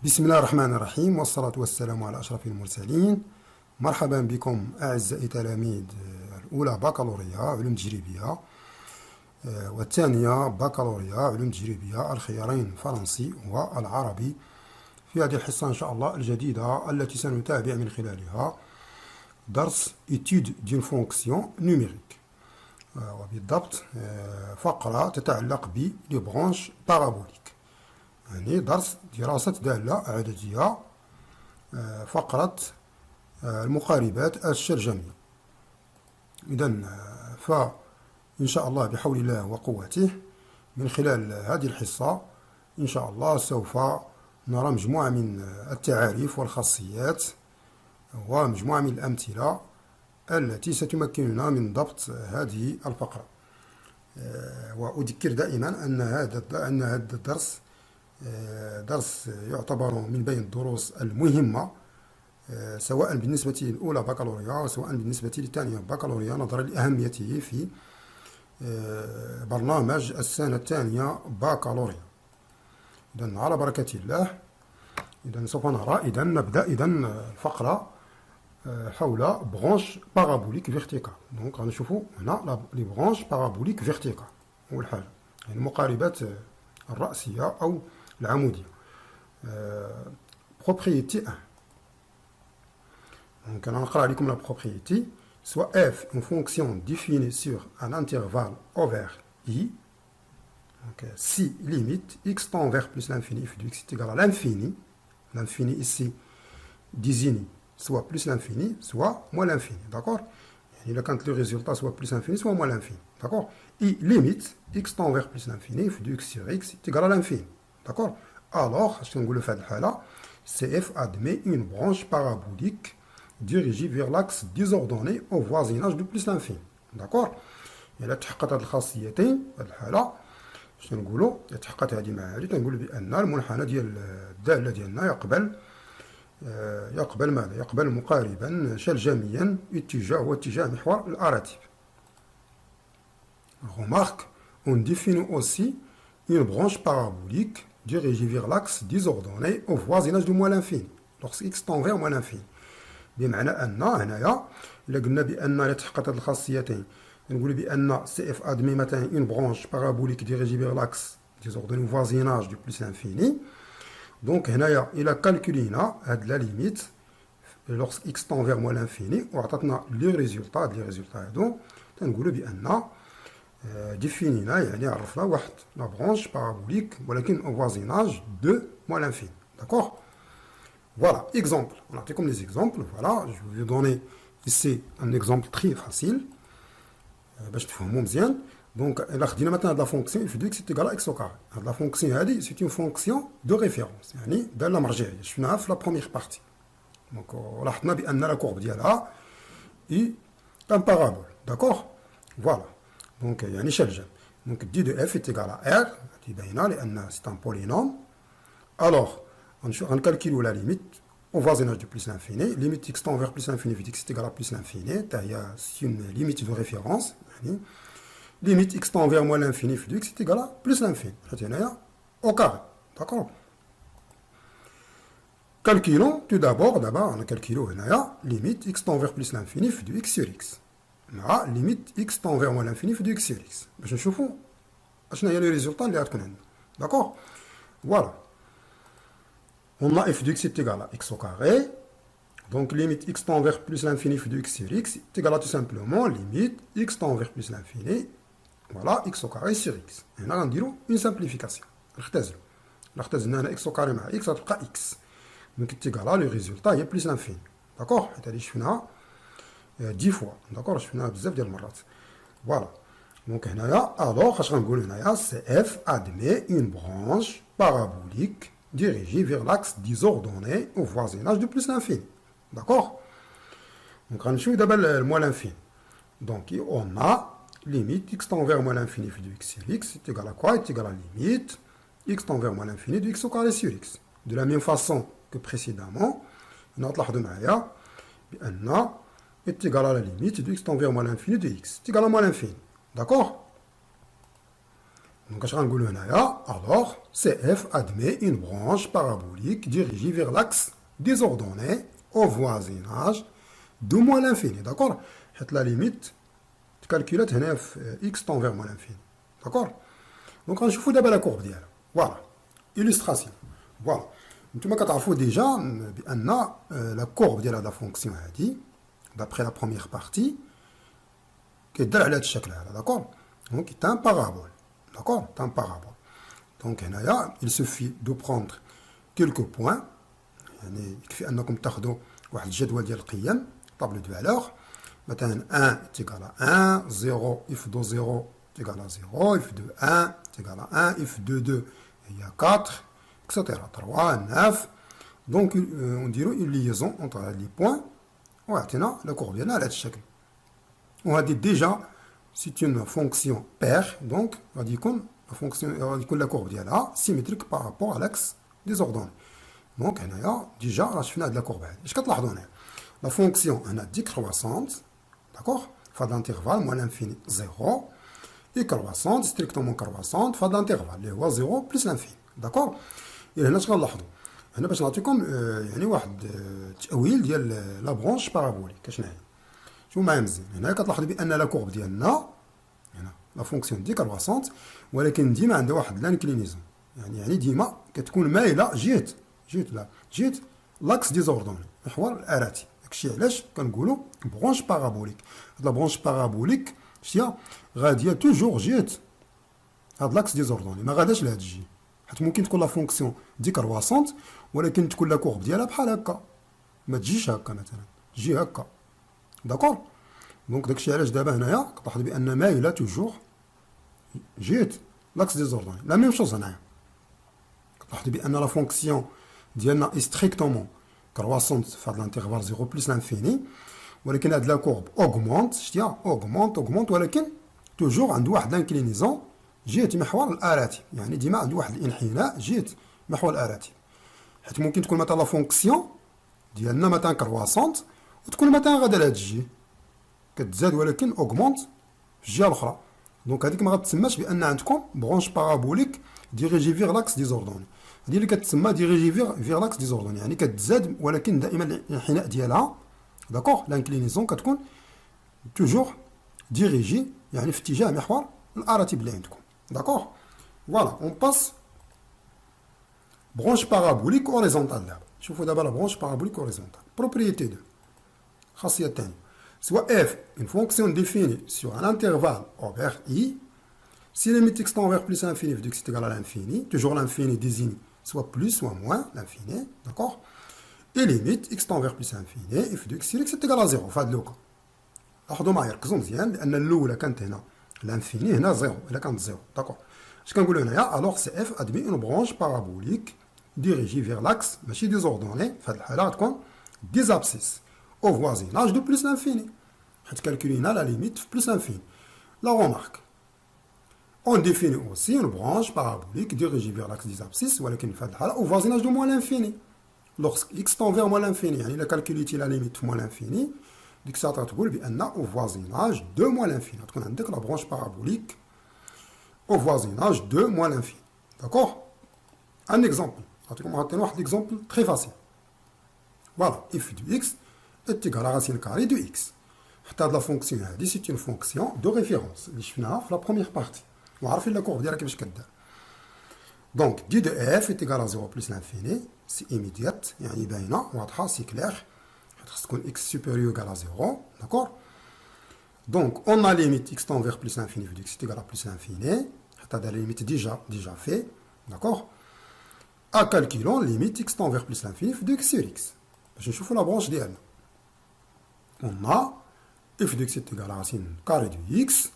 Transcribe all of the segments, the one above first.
بسم الله الرحمن الرحيم والصلاة والسلام على أشرف المرسلين. مرحبا بكم أعزائي تلاميذ الأولى بكالوريا علوم تجريبية والثانية بكالوريا علوم تجريبية، الخيارين الفرنسي والعربي. في هذه الحصة إن شاء الله الجديدة التي سنتابع من خلالها درس étude d'une fonction numérique، وبالضبط فقرة تتعلق بالبرانش بارابوليك، يعني درس دراسة دالة عددية، فقرة المقاربات الشرجمية. إذن فإن شاء الله بحول الله وقوته من خلال هذه الحصة إن شاء الله سوف نرى مجموعة من التعاريف والخاصيات ومجموعة من الأمثلة التي ستمكننا من ضبط هذه الفقرة. وأذكر دائما أن هذا الدرس درس يعتبر من بين الدروس المهمة، سواء بالنسبة للأولى بكالوريا وسواء بالنسبة للثانية بكالوريا، نظرا لأهميته في برنامج السنة الثانية بكالوريا. إذن على بركة الله، إذن سوف نرى، نبدأ الفقرة حول برانش بارابوليك فيرتيكال. دونك غنشوفوا هنا لي برانش بارابوليك فيرتيكال، أول حاجة يعني المقاربات الرأسية أو العمودية. propriété 1. Donc on va lire comme la propriété soit f une fonction définie sur un intervalle ouvert i. Donc si limite x tend vers plus l'infini f de x est égal à l'infini. L'infini ici désigne soit plus l'infini soit moins l'infini, d'accord. Et là quand le résultat soit plus l'infini soit moins l'infini, d'accord. Et limite x tend vers plus l'infini f de x sur x est égal à l'infini, d'accord. Alors je vais vous le faire là. CF admet une branche parabolique dirigée vers l'axe désordonné au voisinage de plus l'infini، d'accord. إلا تحققت هذه الخاصيتين في الحالة شنو نقولوا؟ إلا تحققت هذه مع هذه تنقولوا بأن المنحنى ديال الدالة ديالنا يقبل ماذا؟ يقبل مقاربا شلجميا اتجاه محور الأراتيب. Remarque, on définit aussi une branche parabolique dirigée vers l'axe désordonné au voisinage de moins l'infini lorsque x tend vers moins l'infini. بمعنى أن هنايا إلا قلنا بأن إلا تحققت هذه الخاصيتين نقول بأن CF admet مثلا une branche parabolique dirigée vers l'axe désordonné au voisinage du plus l'infini. Donc هنايا إلا كالكولينا هاد لا ليميت lorsque x tend vers moins l'infini وعطاتنا لي ريزولتا هادو تنقولوا بأن définina يعني عرفنا واحد لا برانش بارابوليك ولكن au voisinage de moins l'infini, d'accord. Voilà, exemple. On a comme les exemples. Voilà, je vais vous donner ici un exemple très facile. باش تفهموا مزيان. Donc, là, خدينا مثلا la fonction f de x est égal à x au carré. La fonction هذه c'est une fonction de référence. يعني دالة مرجعية. شفناها في la première partie. Donc, لاحظنا بأن la courbe ديالها est un parabole, d'accord. Voilà. Donc, يعني شلجم. Donc, d de f est égal à r. هذه باينة لأن c'est un polynôme. Alors, on calcule la limite au voisinage de plus l'infini. Limite x tend vers plus l'infini, x est égal à plus l'infini. C'est une limite de référence. Limite x tend vers moins l'infini, x est égal à plus l'infini. Au carré. D'accord. Calculons tout d'abord, on a calculé limite x tend vers plus l'infini, x sur x. Limite x tend vers moins l'infini, x sur x. Je vais vous montrer le résultat. D'accord. Voilà. On a f de x est égal à x au carré. Donc limite x tend vers plus l'infini f de x sur x est égal à tout simplement limite x tend vers plus l'infini. Voilà, x au carré sur x. Et là on dit une simplification. نختزل x au carré مع x غتبقى x. Donc est égal à le résultat est plus l'infini. D'accord. هذه شفناها 10 fois. D'accord. شفناها بزاف ديال المرات. Voilà. Donc هنايا alors اش غنقول هنايا CF admet une branche parabolique dirigé vers l'axe désordonné au voisinage de plus l'infini. D'accord. Donc, on va d'abord le moins l'infini. Donc, on a limite x tend vers moins l'infini de x sur x est égal à quoi? Est égal à limite x tend vers moins l'infini de x au carré sur x. De la même façon que précédemment, on a est égal à la limite de x tend vers moins l'infini de x. C'est égal à moins l'infini. D'accord. Donc, alors, CF admet une branche parabolique dirigée vers l'axe des ordonnées au voisinage de moins l'infini. D'accord? La limite calculée x tend vers moins l'infini. D'accord? Donc, on va d'abord la courbe. Voilà. Illustration. Voilà. Vous savez déjà que la courbe de la fonction, d'après la première partie, qui est dans le shape. D'accord? Donc, c'est un parabole. D'accord? C'est un parabole. Donc, il suffit de prendre quelques points. Il suffit de prendre un jadwal ديال القيم, table de valeur. Maintenant, 1 est égal à 1, 0, if de 0 est égal à 0, if de 1 est égal à 1, if de 2, il y a 4, etc. 3, 9. Donc, on dirait une liaison entre les points. On va la courbe là, là, on va dire déjà, c'est une fonction paire, donc on va dire que la courbe est là, symétrique par rapport à l'axe des ordonnées. Donc, déjà, je fais de la courbe. La fonction a décroissante, d'accord, fait l'intervalle moins l'infini 0, et croissante, strictement croissante, fait l'intervalle, اللي هو 0 plus l'infini, d'accord. Et هنا شنو نلاحظوا؟ هنا باش نعطيكم يعني واحد التأويل ديال لا برونش بارابوليك. كشنو هي؟ شوفوا معايا مزيان. هنا كتلاحظوا بأن لا كورب ديالنا هنا لا فونكسيون ديكرواسونت، ولكن ديما عندها واحد لانكلينيزون، يعني ديما كتكون مايله جهه لاكس ديزوردوني، محور الاراتي. داكشي علاش كنقولوا برونش بارابوليك. هاد لا برونش بارابوليك شتيها غاديه توجور جهه هاد لاكس ديزوردوني، ما غاداش لهاد الجهه، حيت ممكن تكون لا فونكسيون ديكرواسونت ولكن تكون لا كورب ديالها بحال هكا، ما تجيش هكا مثلا، تجي هكا. داكور. دونك داكشي علاش دابا هنايا كتلاحظ بان مايله توجور جهه لاكس ديزوردوني. لا ميم شوز هنايا كتلاحظ بان لا فونكسيون ديالنا ستريكتومون كرواسونت في هاد الانترفال 0 بلس لانفيني، ولكن هاد لا كورب اوغمونت، شتيها اوغمونت ولكن توجور عند واحد لانكلينيزون جهه محور الاراتي، يعني ديما عند واحد الانحناء جهه محور الاراتي. حيت ممكن تكون مثلا لا فونكسيون ديالنا مثلا كرواسونت وتكون مثلا غادا لهاد الجهه كتزاد ولكن اوغمونت في الجهه الاخرى. دونك هذيك ما غتسماش بان عندكم برونش بارابوليك ديريجي فيغ لاكس ديزوردوني، هذه اللي كتسمى ديريجي فيغ لاكس ديزوردوني، يعني كتزاد ولكن دائما الانحناء ديالها داكوغ لانكلينيزون كتكون توجور ديريجي، يعني في اتجاه محور الاراتي اللي عندكم. داكوغ. فوالا اون باس برونش بارابوليك اوريزونتال. دابا شوفوا دابا لا برونش بارابوليك اوريزونتال. بروبريتي 2 خاصيه الثانيه، soit f une fonction définie sur un intervalle ouvert i, si la limite x tend vers plus l'infini, vu que c'est égal à l'infini, toujours l'infini désigne soit plus, soit moins l'infini, d'accord. Et limite x tend vers plus l'infini, et vu que c'est égal à 0, في هذا لوكا. لاحظوا معايا ركزوا مزيان لأن الأولى كانت هنا l'infini هنا 0، إلا كانت 0، d'accord. اش كنقولوا هنايا؟ alors CF admet une branche parabolique dirigée vers l'axe ماشي désordonnée، في هذه الحالة غتكون des abscisses au voisinage de plus l'infini. Calculiner la limite plus l'infini. La remarque. On définit aussi une branche parabolique dirigée vers l'axe des abscisses au voisinage de moins l'infini. Lorsque x tend vers moins l'infini, il a calculé la limite moins l'infini, donc ça va dire au voisinage de moins l'infini. On indique la branche parabolique au voisinage de moins l'infini. D'accord? Un exemple. On va tenir un exemple très facile. Voilà, f de x est égal à la racine carrée de x. La fonction c'est une fonction de référence اللي شفناها في la première partie وعارفين la courbe ديالها كيفاش كدار. Donc d de f est égal à 0 plus l'infini, c'est immédiat يعني باينه واضحه سي كلير، خاص تكون x supérieur égal à 0. d'accord. Donc on a limite x tend vers plus l'infini vu que c'est égal à plus l'infini، حتى هذا limite déjà fait. d'accord. à calculons limite x tend vers plus l'infini vu que sur x باش نشوفوا la branche ديالنا. on a f de x est égal à la racine carrée de x.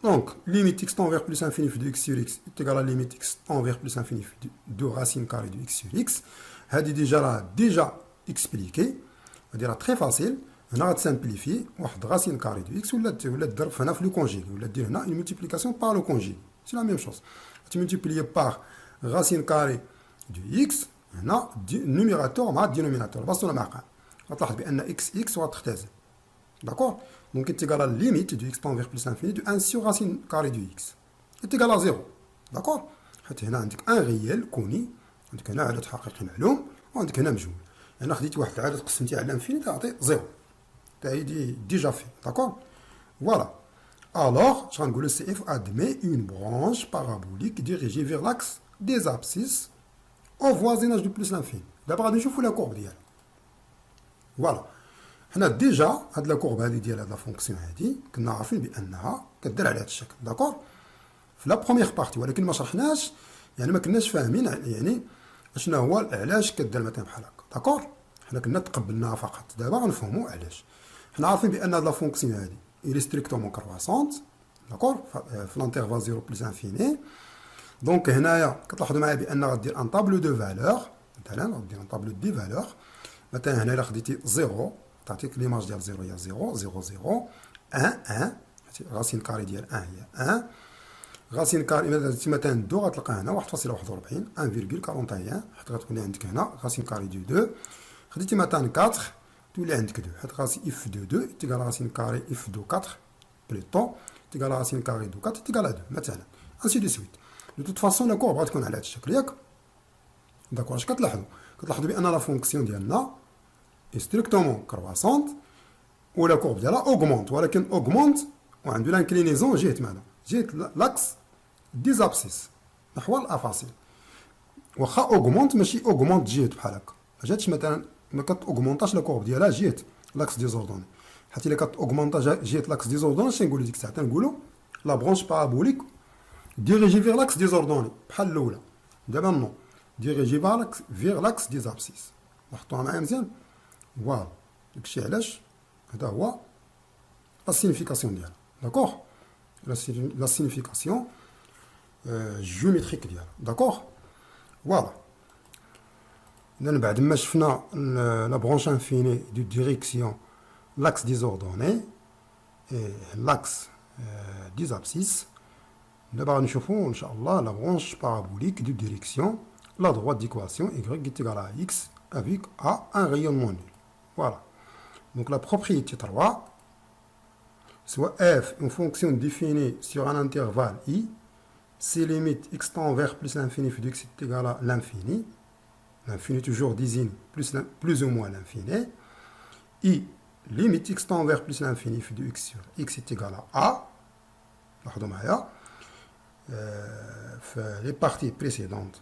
Donc, limite x tend vers plus l'infini de x sur x est égal à la limite x tend vers plus l'infini de racine carrée de x sur x. C'est déjà expliqué. C'est très facile. On a simplifié. Racine carrée de x ou le conjugué. Ou une multiplication par le conjugué. C'est la même chose. Tu multiplies par racine carrée de x. On a numérateur et dénominateur. On va voir que x va être d'accord. Donc, est égal à la limite de x tend vers plus l'infini de 1 sur racine carrée de x. Est égal à 0. داكور؟ حيت هنا عندك ان ريال كوني، عندك هنا عدد حقيقي معلوم، وعندك هنا مجهول. انا خديت واحد العدد قسمتيه على لانفيني تعطي زيرو، تا هي ديجا في. داكور؟ فوالا. Alors, je vais le CF admet une branche parabolique dirigée vers l'axe des abscisses au voisinage de plus l'infini. D'abord, nous allons voir la courbe ديالها. Voilà. حنا ديجا هاد لا كورب هادي ديال هاد لا فونكسيون هادي كنا عارفين بانها كدير على هاد الشكل. داكور؟ في لا بروميير بارتي، ولكن ما شرحناش، يعني ما كناش فاهمين يعني شنو هو علاش كدير مثلا بحال هكا. داكور؟ حنا كنا تقبلناها فقط، دابا غنفهموا علاش. حنا عارفين بان هاد لا فونكسيون هادي il est strictement croissante, d'accord, في l'intervalle 0 plus infini. Donc هنايا كتلاحظوا معايا بان غدير ان طابلو دو فالور، مثلا غدير ان طابلو دي فالور. مثلا هنا الا خديتي 0 تعطيك ليماج ديال 0 هي 0 0 0 1 1، غاسين كاري ديال 1 هي 1، غاسين كاري مثلا 2 غتلقى هنا 1.41 1,41، حيت غتكون عندك هنا غاسين كاري دو 2. خديتي مثلا 4 تولي عندك 2، حيت غاسي اف دو 2 تيغال غاسين كاري اف دو 4 بلوتو تيغال غاسين كاري دو 4 تيغال 2 مثلا، انسي دو سويت. دو توت فاسون لا كورب غتكون على هذا الشكل ياك. داكور؟ اش كتلاحظوا؟ كتلاحظوا بان لا فونكسيون ديالنا ستريكتومون كرواسونت ولا كورب ديالها اوغمونت، ولكن اوغمونت وعنده لانكلينيزون جهه ماذا؟ جهه لاكس دي زابسيس نحو الافاصيل. واخا اوغمونت ماشي اوغمونت جهه بحال هكا، ما جاتش مثلا ما كتوغمونطاش لا كورب ديالها جهه لاكس ديزوردوني. حيت الا كتوغمونطا جهه لاكس ديزوردوني اش نقولوا ديك الساعه؟ تنقولوا لا برونش بارابوليك ديريجي فيغ لاكس ديزوردوني بحال الاولى. دابا نو، ديريجي فيغ لاكس دي زابسيس. لاحظتوها معايا مزيان؟ فوالا. داكشي علاش هذا هو لا سينيفيكاسيون ديالها. داكوغ؟ لا سينيفيكاسيون جيوميتريك ديالها. داكوغ؟ فوالا. إذن بعد ما شفنا لا برونش انفيني دو ديريكسيون لاكس ديزوردوني لاكس دي زابسيس، دابا غنشوفو ان شاء الله لا برونش بارابوليك دو ديريكسيون لا droite d'équation y est égale à x avec a un rayonnement nul. Voilà. Donc la propriété 3, soit f, une fonction définie sur un intervalle i, ses limites x tend vers plus l'infini fait x est égal à l'infini. L'infini toujours désigne plus ou moins l'infini. I, limite x tend vers plus l'infini fait de x sur x est égal à a. لاحظوا معايا في les parties précédentes.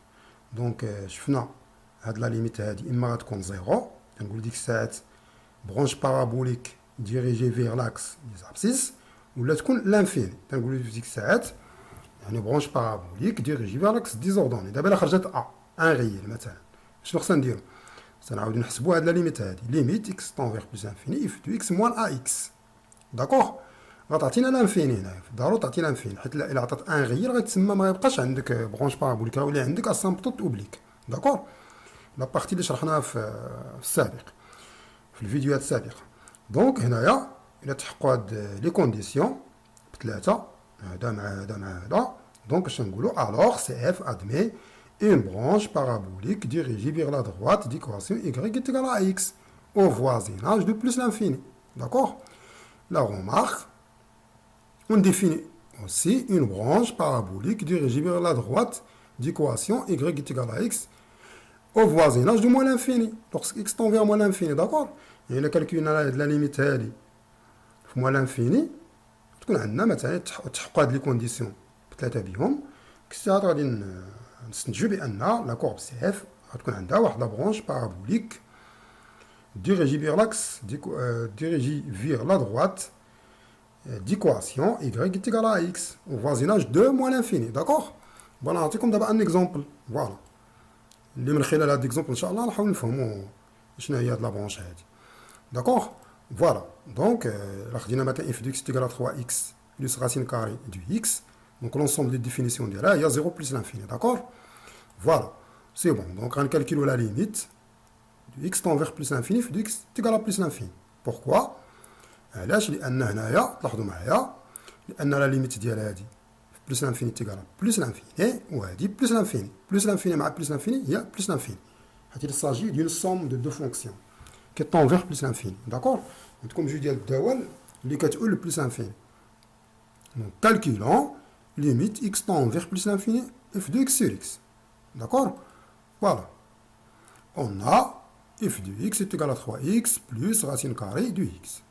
دونك شفنا هاد لا ليميت هادي اما غتكون زيرو، كنقول ديك الساعات برونش بارابوليك ديريجي فيغ لاكس دي زابسيس، ولا تكون لانفيني كنقولوا ديك الساعات يعني برونش بارابوليك ديريجي فيغ لاكس ديزوردوني. دابا الا خرجت ان ريال مثلا شنو خصنا نديرو؟ سنعاودو نحسبوا هاد لا ليميت هادي، ليميت اكس طون فيغ بلوس انفيني اف دو اكس موان ا اكس. داكوغ؟ غتعطينا لانفيني هنايا، ضروري تعطي لانفيني، حيت الا عطات ان غير غتسمى ما يبقاش عندك برونش بارابوليك، غيولي عندك اسامبتوت اوبليك. داكوغ؟ لا بارتي اللي شرحناها في السابق، في الفيديوهات السابقه. دونك هنايا الا تحققوا هاد لي كونديسيون بثلاثه، هذا مع هذا مع هذا، دونك اش نقولوا؟ الوغ سي اف ادمي une branche parabolique dirigée vers la droite d'équation y est égale à x au voisinage de plus l'infini. D'accord? La remarque, on définit aussi une branche parabolique dirigée vers la droite d'équation y est égale à x au voisinage de moins l'infini. Lorsque x tend vers moins l'infini, d'accord? Et le calcul de la limite في moins l'infini, تكون عندنا مثلا تحقق هاد لي كونديسيون بثلاثه بهم، كسات غادي نستنتجو بان لا كورب سي اف غتكون عندها واحد لا برونش بارابوليك ديريجي فيغ لاكس ديريجي فيغ لا دروات ديكواسيون y est égal à x au voisinage de moins l'infini. داكوغ؟ فوالا نعطيكم دابا ان اكزومبل، فوالا اللي من خلال هاد الاكزومبل ان شاء الله نحاول نفهموا شنو هي هاد لا برونش هادي. داكوغ؟ فوالا. دونك الا خدينا مثلا اف دو اكس تيغال 3 اكس بلس راسين كاري دو اكس، donc l'ensemble des définitions de là, il y a 0 plus l'infini, d'accord? Voilà, c'est bon. Donc on calcule la limite de x tend vers plus l'infini de x est égal à plus l'infini. Pourquoi? علاش؟ لأن هنايا تلاحظوا معايا لأن لا ليميت ديال هادي بلس لانفيني تيغال بلس لانفيني، وهادي بلس لانفيني، بلس لانفيني مع بلس لانفيني هي بلس لانفيني، حيت il s'agit d'une somme de deux fonctions qui tend vers plus l'infini, d'accord? عندكم جوج ديال الدوال اللي كتقول بلس لانفيني. Donc calculons limite x tend vers plus l'infini f de x sur x. D'accord? Voilà. On a f de x est égal à 3x plus racine carrée de x.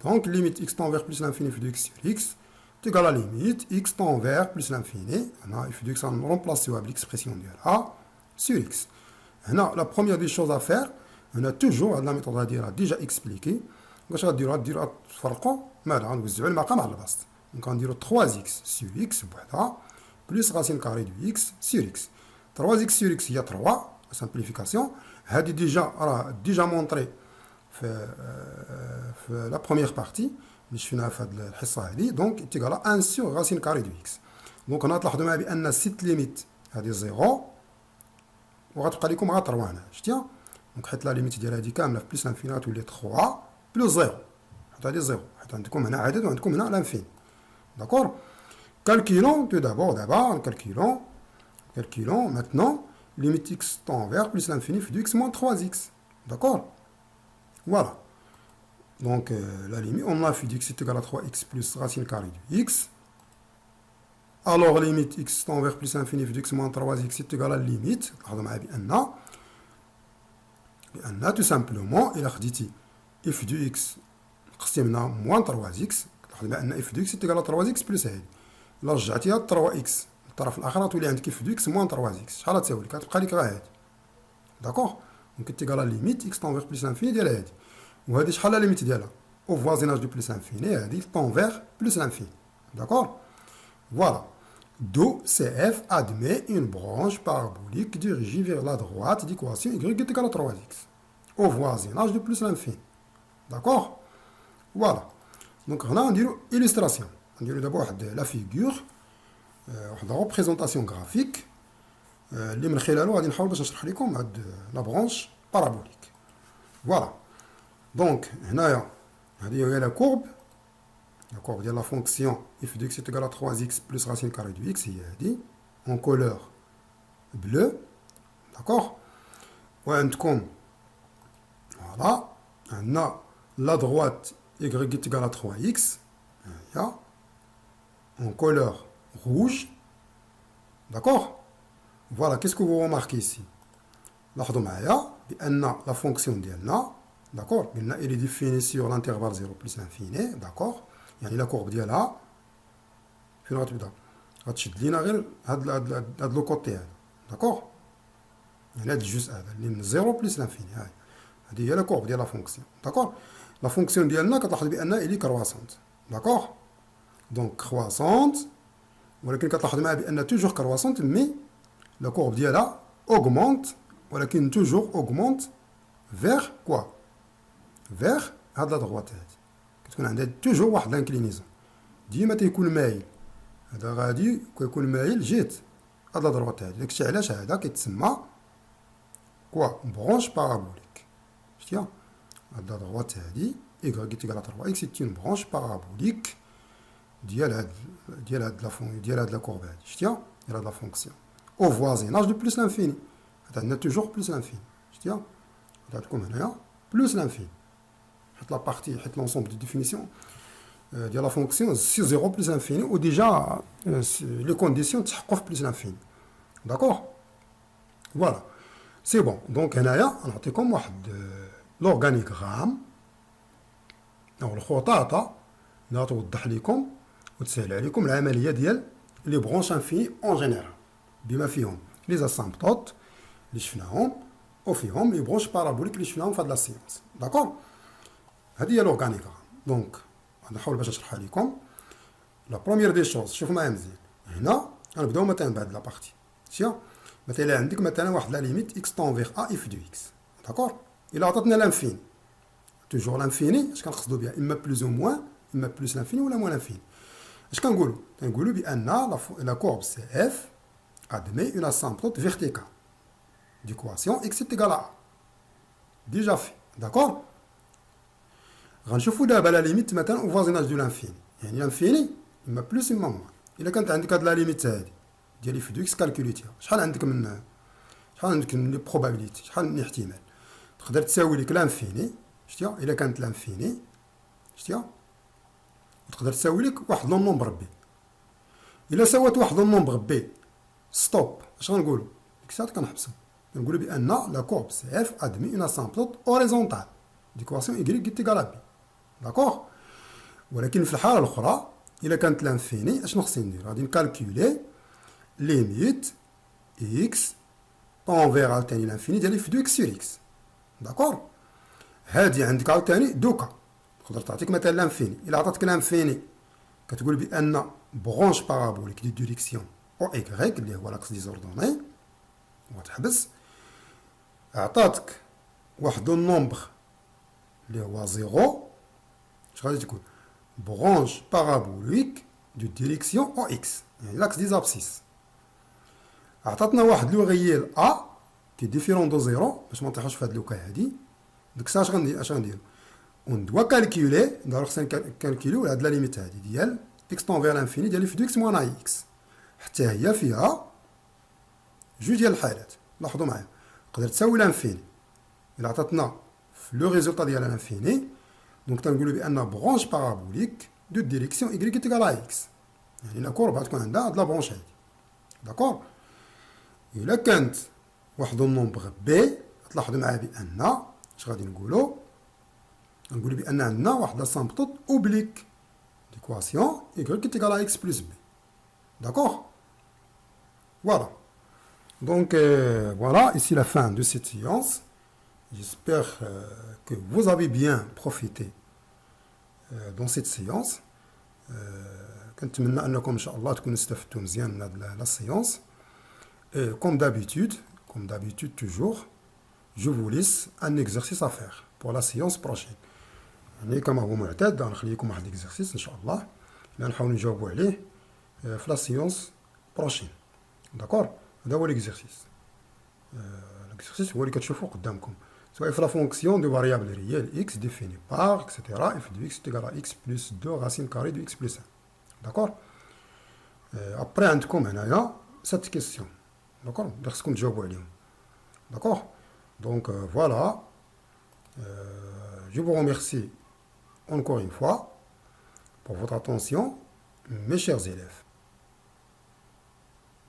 Donc, limite x tend vers plus l'infini f de x sur x est égal à limite x tend vers plus l'infini. On a f de x en remplace l'expression de a sur x. La première des choses à faire, on a toujours la méthode déjà expliquée. واش غديروا تفرقوا ماذا غنوزعوا المقام على البسط. دونك غنديروا 3x sur x بوحدها بلس راسين كاري دو x sur x. 3x sur x هي 3 simplification. هذه ديجا مونطري في لا بروميير بارتي اللي شفناها في هذه الحصه هذه. دونك تيغال 1 sur راسين كاري دو x. دونك هنا تلاحظوا معايا بان الست ليميت هذه 0 وغتبقى لكم غير 3 هنا شتيها. دونك حيت لا ليميت ديال هذه كامله في بلس انفيني غتولي 3 plus 0. C'est-à-dire 0. Calculons d'accord. Calculons tout d'abord, calculons maintenant limite x tend vers plus l'infini de x moins 3x. D'accord. Voilà. Donc la limite, on a fait x est égal à 3x plus racine carrée de x. Alors limite x tend vers plus l'infini de x moins 3x est égal à la limite. Tout simplement, il a dit f de x قسمنا moins 3x. لاحظ بان f de x تيكال 3x بلس هادي. الا رجعتيها 3x الطرف الاخر غتولي عندك f de x moins 3x. شحال غتساوي لك؟ غتبقى لك غير هادي. داكوغ. دونك تيكال ليميت x طون فيغ بلس انفيني ديال هادي. وهادي شحال لا ليميت ديالها؟ او فوازيناج دو بلس انفيني هادي طون فيغ بلس انفيني. داكوغ. Voilà. D'où CF admet une branche parabolique dirigée vers la droite d'équation y est égal à 3x. Au voisinage de plus l'infini. D'accord? Voilà. Donc, on a une illustration. On a d'abord la figure, la représentation graphique. اللي من خلاله غادي نحاول باش نشرح لكم la branche parabolique. Voilà. Donc, هنايا هذه هي la courbe. La courbe ديال la fonction f de x est égal à 3x plus racine carrée de x هي هذه en couleur bleu. D'accord? وعندكم voilà. On a la droite y est égale à 3x en couleur rouge. D'accord? Voilà, qu'est-ce que vous remarquez ici? La fonction ديالنا d'accord, elle est définie sur l'intervalle 0 plus l'infini. D'accord? يعني la courbe ديالها فين غتبدا؟ غتشد لينا غير هاد لو كوتي هذا. داكوغ؟ يعني هاد الجزء هذا اللي من 0 بلس لانفيني. هذه هي لا كورب ديال لا فونكسيون. داكوغ؟ لا فونكسيون ديالنا كتلاحظ بان الي كرواسونت. داكوغ؟ دونك كرواسونت، ولكن كتلاحظ معايا بان توجور كرواسونت مي لا كورب ديالها اوغمونت، ولكن توجور اوغمونت فيغ كوا؟ فيغ هاد لا دغوات هادي. كتكون عندها توجور واحد لانكلينيزون، ديما تيكون مايل. هذا غادي كيكون مايل جيت هاد لا دروات هادي. داكشي علاش هذا كيتسمى كوا برونش بارابوليك. شتيها هاد لا دروات هادي y égale à 3x c'est une branche parabolique ديال هاد لا كورب هادي. شتيها ديال هاد لا فونكسيون او فوازيناج دو بلس لانفيني. عندنا توجور بلس لانفيني. شتيها غتكون هنايا بلس لانفيني، حيت لا بارتي حيت لونسومبل دو ديفينيسيون ديال لا فونكسيون سي 0 بلس انفيني و ديجا لي كونديسيون تحققوا في بلس انفيني. داكوغ؟ فوالا سي بون. دونك هنايا نعطيكم واحد لورغانيغرام او الخطاطه اللي غتوضح لكم وتسهل عليكم العمليه ديال لي برونش انفيني اون جينيرال، بما فيهم لي زاسامبتوت اللي شفناهم وفيهم لي برونش بارابوليك اللي شفناهم في هاد لا سيونس. داكوغ؟ هذه هي لورغانيغرام. دونك غنحاول باش نشرحها لكم. لا بروميير دي شوز شوفوا معايا مزيان. هنا غنبداو مثلا بهاد لا بارتي. شتيها مثلا عندك مثلا واحد لا ليميت x طون فيغ ا اف دو x. داكوغ؟ الا عطاتنا لانفيني توجور لانفيني اش كنقصدوا بها؟ اما بلوز او موان، اما بلوس لانفيني ولا موان لانفيني. اش كنقولوا؟ كنقولوا بان لا كورب سي اف ادمي اون اسامبلوت فيرتيكال ديكواسيون x est égal à a. ديجا في. داكوغ؟ غنشوفوا دابا لا ليميت مثلا او فوازيناج دو لانفيني، يعني لانفيني اما بلوس اما موان. الا كانت عندك هاد لا ليميت هادي ديال اف دو اكس كالكوليتيها، شحال عندك من لي بروبابيليتي، شحال من احتمال؟ تقدر تساوي لك لانفيني. شتيها الا كانت لانفيني، شتيها تقدر تساوي لك واحد لو نومبر بي. إلا سوات واحد النومبر بي ستوب اش غنقولوا؟ ديك الساعة كنحبسو كنقولوا بأن لا كورب سي اف ادمي اون اسامبلوط اوريزونتال ديكواسيون إيكغيك تيكال بي. داكوغ. ولكن في الحالة الأخرى إلا كانت لانفيني اشنو خصني ندير؟ غادي نكالكولي ليميت إكس طون فيغ عاوتاني لانفيني ديال اف دو إكس سور إكس. داكوغ. هادي عندك عاوتاني دوكا تقدر تعطيك مثلا لانفيني. إلا عطاتك لانفيني كتقول بأن برونش بارابوليك دي ديريكسيون او إيكغيك اللي هو لاكس ديزوردوني وتحبس. عطاتك واحد النومبر اللي هو زيرو اش غادي تكون؟ برونش بارابوليك دو ديريكسيون او إكس يعني لاكس دي زابسيس. عطاتنا واحد لو غيال ا كي ديفيرون دو زيرو باش ما نطيحوش في هاد لوكا هادي. ديك الساعة اش غنديرو؟ اون دوا كالكولي دابا خصنا كالكوليو هاد لا ليميت هادي ديال إكس طون فيغ لانفيني ديال اف دو إكس موان اي إكس حتى هي فيها جوج ديال الحالات. لاحظوا معايا تقدر تساوي لانفيني إلا عطاتنا في لو ريزولطا ديال لانفيني دونك تنقولوا بأن برونش بارابوليك دو ديريكسيون إيكغيك تيكال ا إكس يعني لا كورب غتكون عندها هاد لا برونش هادي. داكور. إلا كانت واحد النومبر بي تلاحظوا معايا بأن اش غادي نقولوا؟ نقولوا بأن عندنا واحد لاسامبلوط اوبليك d'équation y qui est égal à x plus b. D'accord? Voilà. Donc voilà, ici la fin de cette séance. J'espère que vous avez bien profité dans cette séance. كنتمنى أنكم إن شاء الله تكونوا استفدتوا مزيان من هذه la séance. Et comme d'habitude toujours, je vous laisse un exercice à faire pour la séance prochaine. يعني كما هو معتاد غنخليكم واحد ليكزارسيس ان شاء الله اللي نحاولوا نجاوبوا عليه في لا سيونس بروشين. داكور. هذا هو ليكزارسيس. ليكزارسيس هو اللي كتشوفوا قدامكم سواء في لا فونكسيون دو فاريابل ريال اكس ديفيني بار اكسيتيرا اف دو اكس تيغال اكس بلس 2 راسين كاري دو اكس بلس 1. داكور. ابري عندكم هنايا 7 كيسيون. داكور اللي خصكم تجاوبوا عليهم. داكور. دونك فوالا. Je vous remercie encore une fois pour votre attention, mes chers élèves.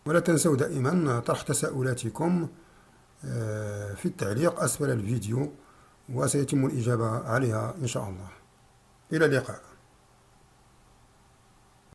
ولا تنسوا دائما طرح تساؤلاتكم في التعليق أسفل الفيديو وسيتم الإجابة عليها إن شاء الله. إلى اللقاء.